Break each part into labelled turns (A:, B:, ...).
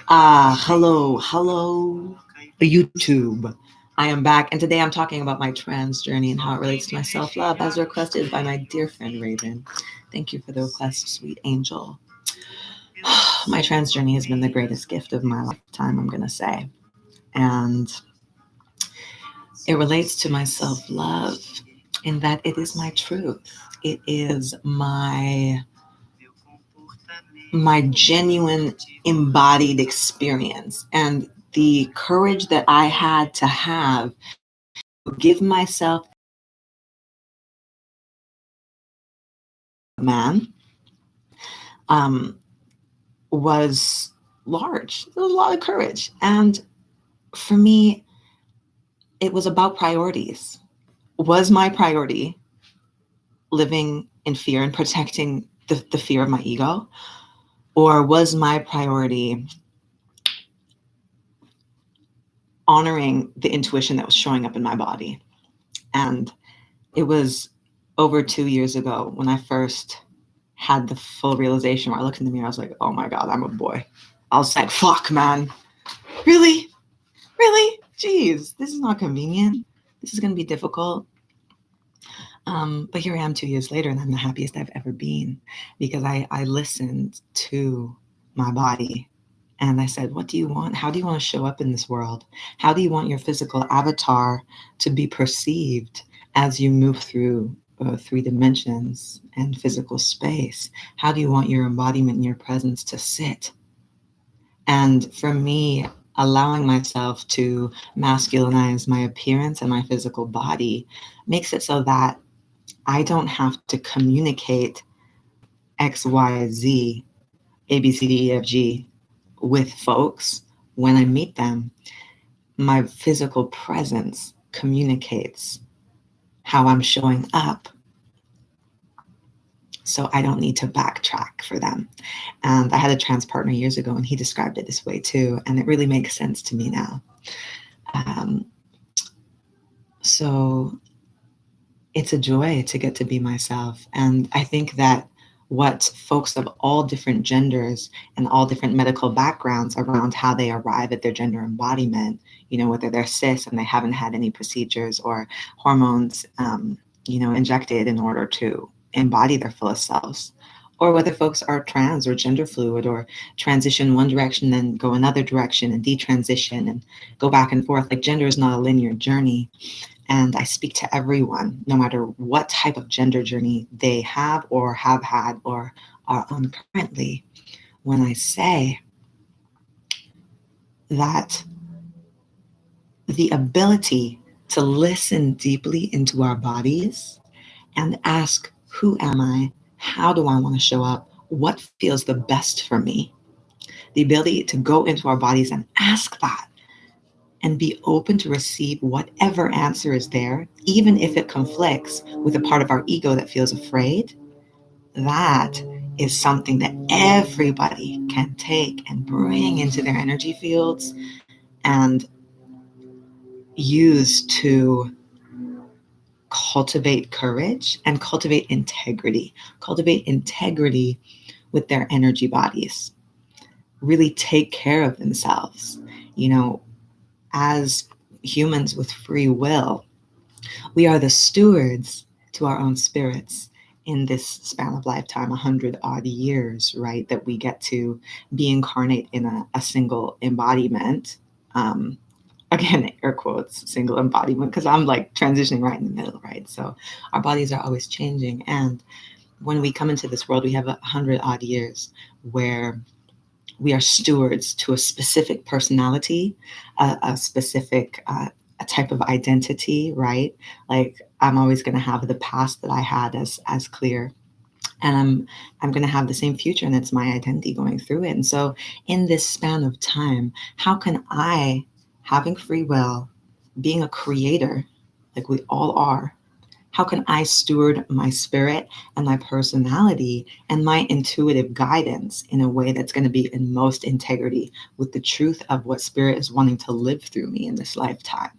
A: Hello, YouTube. I am back, and today I'm talking about my trans journey and how it relates to my self love, as requested by my dear friend Raven. Thank you for the request, sweet angel. My trans journey has been the greatest gift of my lifetime, I'm going to say. And it relates to my self love in that it is my truth. It is my genuine embodied experience, and the courage that I had to have to give myself a man um, was large. There was a lot of courage. And for me, it was about priorities. Was my priority living in fear and protecting the fear of my ego? Or was my priority honoring the intuition that was showing up in my body? And it was over 2 years ago when I first had the full realization where I looked in the mirror. I was like, oh my God, I'm a boy. I was like, fuck, man. Really? Really? Jeez, this is not convenient. This is going to be difficult. But here I am 2 years later, and I'm the happiest I've ever been because I listened to my body and I said, what do you want? How do you want to show up in this world? How do you want your physical avatar to be perceived as you move through 3 dimensions and physical space? How do you want your embodiment and your presence to sit? And for me, allowing myself to masculinize my appearance and my physical body makes it so that I don't have to communicate X, Y, Z, A, B, C, D, E, F, G with folks when I meet them. My physical presence communicates how I'm showing up, so I don't need to backtrack for them. And I had a trans partner years ago, and he described it this way too, and it really makes sense to me now. So it's a joy to get to be myself. And I think that what folks of all different genders and all different medical backgrounds around how they arrive at their gender embodiment, whether they're cis and they haven't had any procedures or hormones, injected in order to embody their fullest selves, or whether folks are trans or gender fluid or transition one direction, then go another direction and detransition and go back and forth. Like, gender is not a linear journey. And I speak to everyone, no matter what type of gender journey they have or have had or are on currently, when I say that the ability to listen deeply into our bodies and ask, who am I? How do I want to show up? What feels the best for me? The ability to go into our bodies and ask that and be open to receive whatever answer is there, even if it conflicts with a part of our ego that feels afraid. That is something that everybody can take and bring into their energy fields and use to cultivate courage and cultivate integrity with their energy bodies, really take care of themselves. As humans with free will, we are the stewards to our own spirits in this span of lifetime, 100 odd years, right? That we get to be incarnate in a single embodiment. Again, air quotes, single embodiment, because I'm like transitioning right in the middle, right? So our bodies are always changing. And when we come into this world, we have 100 odd years where we are stewards to a specific personality, a specific a type of identity, right? Like, I'm always going to have the past that I had as clear, and I'm going to have the same future, and it's my identity going through it. And so in this span of time, how can I, having free will, being a creator like we all are, how can I steward my spirit and my personality and my intuitive guidance in a way that's going to be in most integrity with the truth of what spirit is wanting to live through me in this lifetime?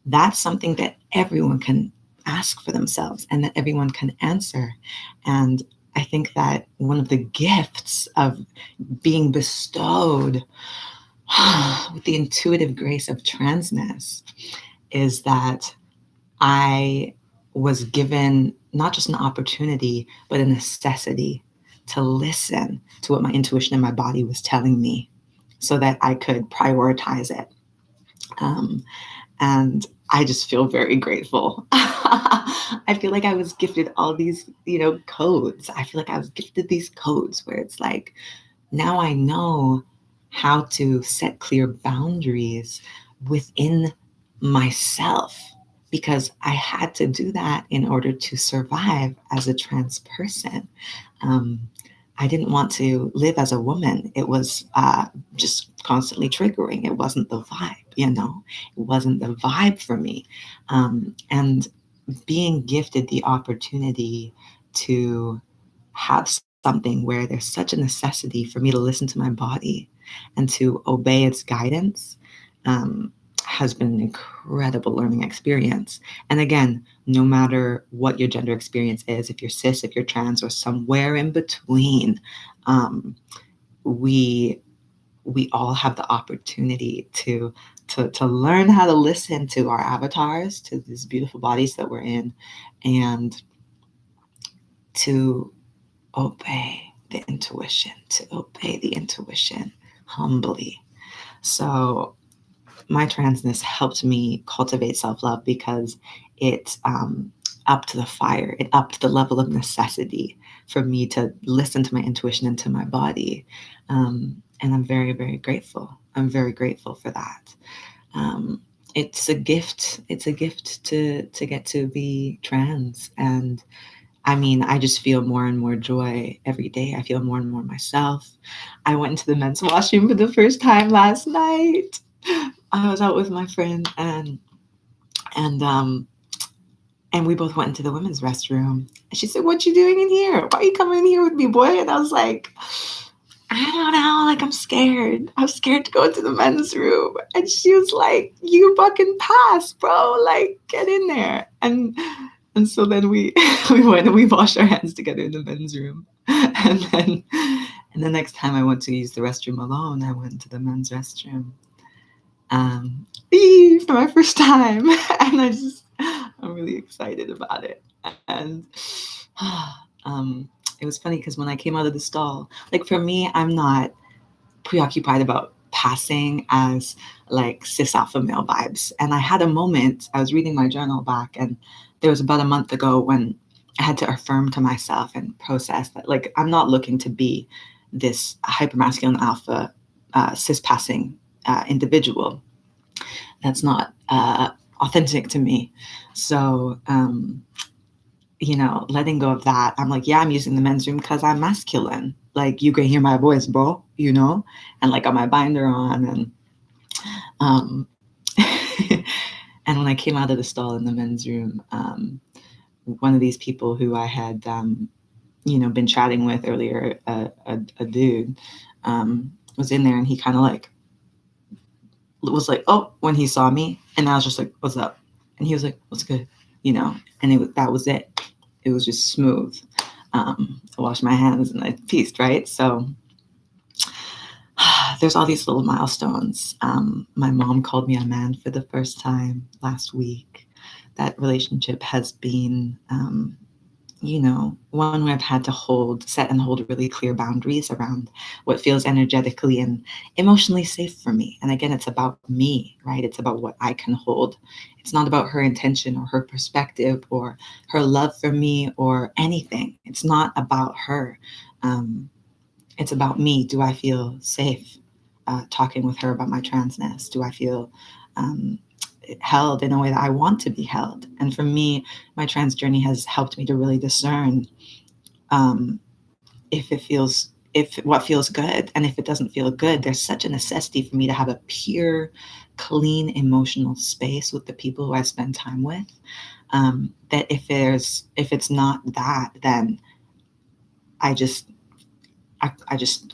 A: That's something that everyone can ask for themselves and that everyone can answer. And I think that one of the gifts of being bestowed with the intuitive grace of transness is that I was given not just an opportunity, but a necessity to listen to what my intuition and my body was telling me so that I could prioritize it. Um, and I just feel very grateful. I feel like I was gifted all these, codes. I feel like I was gifted these codes where it's like, now I know how to set clear boundaries within myself because I had to do that in order to survive as a trans person. Um, I didn't want to live as a woman. It was just constantly triggering. It wasn't the vibe, It wasn't the vibe for me. And being gifted the opportunity to have something where there's such a necessity for me to listen to my body and to obey its guidance has been an incredible learning experience. And again, no matter what your gender experience is, if you're cis, if you're trans, or somewhere in between, we all have the opportunity to learn how to listen to our avatars, to these beautiful bodies that we're in, and to obey the intuition humbly. So my transness helped me cultivate self-love because it upped the fire. It upped the level of necessity for me to listen to my intuition and to my body. And I'm very, very grateful. I'm very grateful for that. It's a gift. It's a gift to get to be trans. And I mean, I just feel more and more joy every day. I feel more and more myself. I went into the men's washroom for the first time last night. I was out with my friend and we both went into the women's restroom. And she said, "What you doing in here? Why are you coming in here with me, boy?" And I was like, "I don't know, like I'm scared. I'm scared to go into the men's room." And she was like, "You fucking pass, bro. Like, get in there." And so then we went and we washed our hands together in the men's room. And the next time I went to use the restroom alone, I went to the men's restroom. For my first time. And I'm really excited about it. And it was funny because when I came out of the stall, like for me, I'm not preoccupied about passing as like cis alpha male vibes. And I had a moment, I was reading my journal back, and there was about a month ago when I had to affirm to myself and process that, like, I'm not looking to be this hypermasculine alpha cis passing individual. That's not authentic to me. So, letting go of that, I'm like, yeah, I'm using the men's room because I'm masculine. Like, you can hear my voice, bro, and like got my binder on. And and when I came out of the stall in the men's room, one of these people who I had, been chatting with earlier, a dude, was in there, and he kind of like was like, "Oh," when he saw me, and I was just like, "What's up?" And he was like, "What's good?" And that was it. It was just smooth. I washed my hands and I peaced, right? So there's all these little milestones. My mom called me a man for the first time last week. That relationship has been, one where I've had to set and hold really clear boundaries around what feels energetically and emotionally safe for me. And again, it's about me, right? It's about what I can hold. It's not about her intention or her perspective or her love for me or anything. It's not about her. It's about me. Do I feel safe talking with her about my transness? Do I feel held in a way that I want to be held? And for me, my trans journey has helped me to really discern if what feels good, and if it doesn't feel good. There's such a necessity for me to have a pure, clean emotional space with the people who I spend time with, that if it's not that, then I just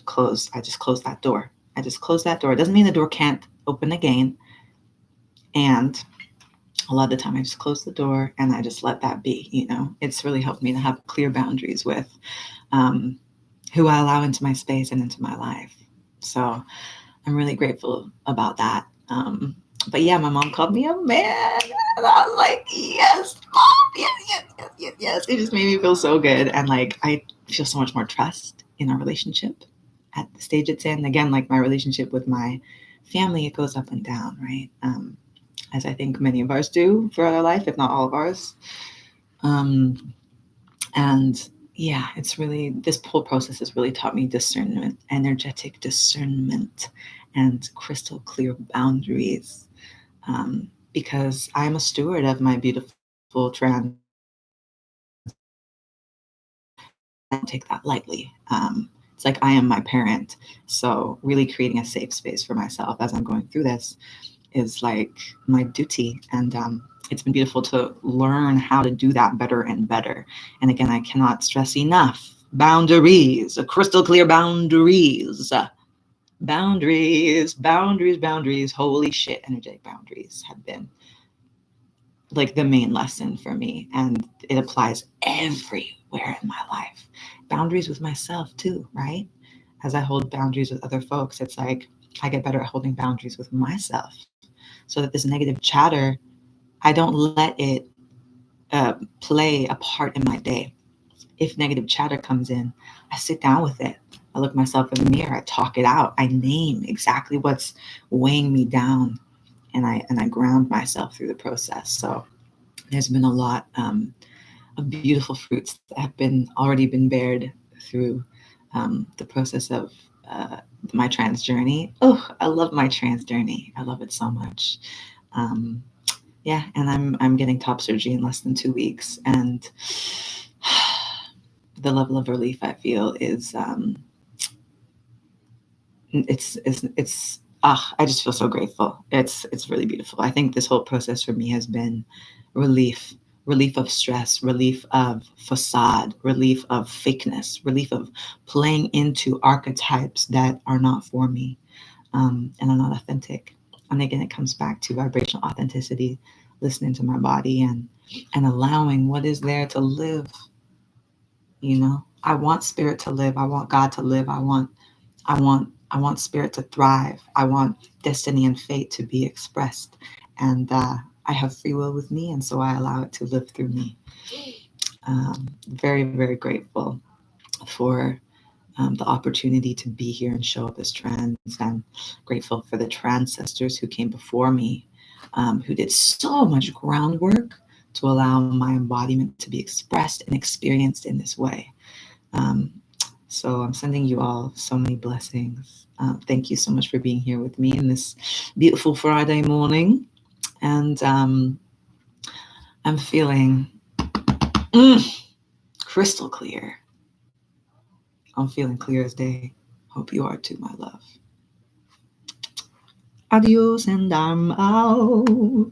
A: close that door. I just close that door. It doesn't mean the door can't open again. And a lot of the time I just close the door and I just let that be. It's really helped me to have clear boundaries with who I allow into my space and into my life. So I'm really grateful about that. But yeah, my mom called me a man. And I was like, yes, mom, yes. It just made me feel so good. And like, I feel so much more trust in our relationship at the stage it's in. Again, like my relationship with my family, it goes up and down, right? As I think many of ours do for our life, if not all of ours. And yeah, it's really, this whole process has really taught me discernment, energetic discernment, and crystal clear boundaries. Because I'm a steward of my beautiful trans. I don't take that lightly. It's like I am my parent. So really creating a safe space for myself as I'm going through this is like my duty. And it's been beautiful to learn how to do that better and better. And again, I cannot stress enough, boundaries, crystal clear boundaries. Boundaries. Holy shit, energetic boundaries have been like the main lesson for me. And it applies everywhere in my life. Boundaries with myself too, right? As I hold boundaries with other folks, it's like I get better at holding boundaries with myself so that this negative chatter, I don't let it play a part in my day. If negative chatter comes in, I sit down with it. I look myself in the mirror. I talk it out. I name exactly what's weighing me down, and I ground myself through the process. So there's been a lot of beautiful fruits that have been already been bared through the process of my trans journey. Oh, I love my trans journey. I love it so much. Yeah, and I'm getting top surgery in less than 2 weeks, and the level of relief I feel is I just feel so grateful. It's really beautiful. I think this whole process for me has been relief, relief of stress, relief of facade, relief of fakeness, relief of playing into archetypes that are not for me, and are not authentic. And again, it comes back to vibrational authenticity, listening to my body and allowing what is there to live. You know, I want spirit to live. I want God to live. I want spirit to thrive. I want destiny and fate to be expressed. And I have free will with me, and so I allow it to live through me. Very, very grateful for the opportunity to be here and show up as trans. I'm grateful for the transcestors who came before me, who did so much groundwork to allow my embodiment to be expressed and experienced in this way. So I'm sending you all so many blessings. Thank you so much for being here with me in this beautiful Friday morning. And I'm feeling crystal clear. I'm feeling clear as day. Hope you are too, my love. Adios, and I'm out.